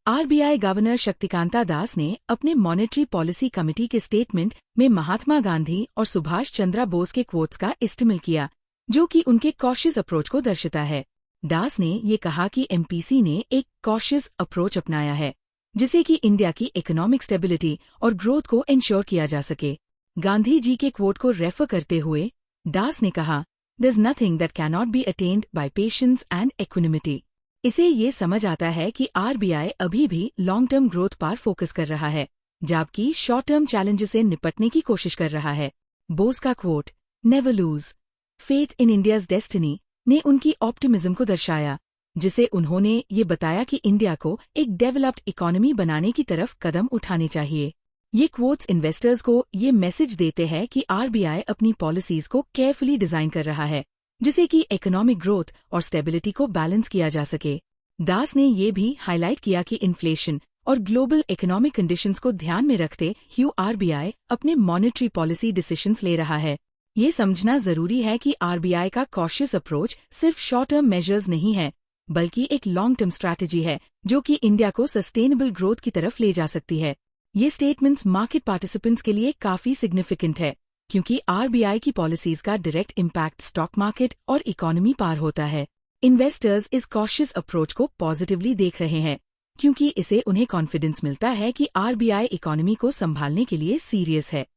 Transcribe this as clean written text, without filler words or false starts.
RBI governor Shaktikanta दास ने अपने monetary policy committee के स्टेटमेंट में महात्मा गांधी और सुभाष चंद्र बोस के क्वोट्स का इस्तेमाल किया, जो कि उनके कॉशियस अप्रोच को दर्शाता है। दास ने ये कहा कि एमपीसी ने एक कॉशियस अप्रोच अपनाया है, जिससे कि इंडिया की इकोनॉमिक स्टेबिलिटी और ग्रोथ को इंश्योर किया जा सके। गांधी जी के क्वोट को रेफर करते हुए दास ने कहा, "There's nothing that cannot be attained by patience and equanimity." इसे ये समझ आता है कि आरबीआई अभी भी लॉन्ग टर्म ग्रोथ पर फोकस कर रहा है, जबकि शॉर्ट टर्म चैलेंजेस से निपटने की कोशिश कर रहा है। बोस का quote, "never lose faith in India's destiny" ने उनकी ऑप्टिमिज्म को दर्शाया, जिसे उन्होंने ये बताया कि इंडिया को एक डेवलप्ड इकोनॉमी बनाने की तरफ कदम उठाने चाहिए। ये क्वोट्स इन्वेस्टर्स को ये मैसेज देते हैं कि आरबीआई अपनी पॉलिसीज को केयरफुली डिजाइन कर रहा है, जिसे कि इकोनॉमिक ग्रोथ और स्टेबिलिटी को बैलेंस किया जा सके। दास ने ये भी हाईलाइट किया कि इन्फ्लेशन और ग्लोबल इकोनॉमिक कंडीशंस को ध्यान में रखते हुए आरबीआई अपने मॉनेटरी पॉलिसी डिसीजंस ले रहा है। ये समझना जरूरी है कि आरबीआई का कॉशियस अप्रोच सिर्फ शॉर्ट टर्म मेजर्स नहीं है, बल्कि एक लॉन्ग टर्म स्ट्रैटेजी है जो कि इंडिया को सस्टेनेबल ग्रोथ की तरफ ले जा सकती है। ये स्टेटमेंट्स मार्केट पार्टिसिपेंट्स के लिए काफी सिग्निफिकेंट है, क्योंकि आरबीआई की पॉलिसीज का डायरेक्ट इम्पैक्ट स्टॉक मार्केट और इकोनॉमी पर होता है। इन्वेस्टर्स इस कॉशियस अप्रोच को पॉजिटिवली देख रहे हैं, क्योंकि इसे उन्हें कॉन्फिडेंस मिलता है कि आरबीआई इकोनॉमी को संभालने के लिए सीरियस है।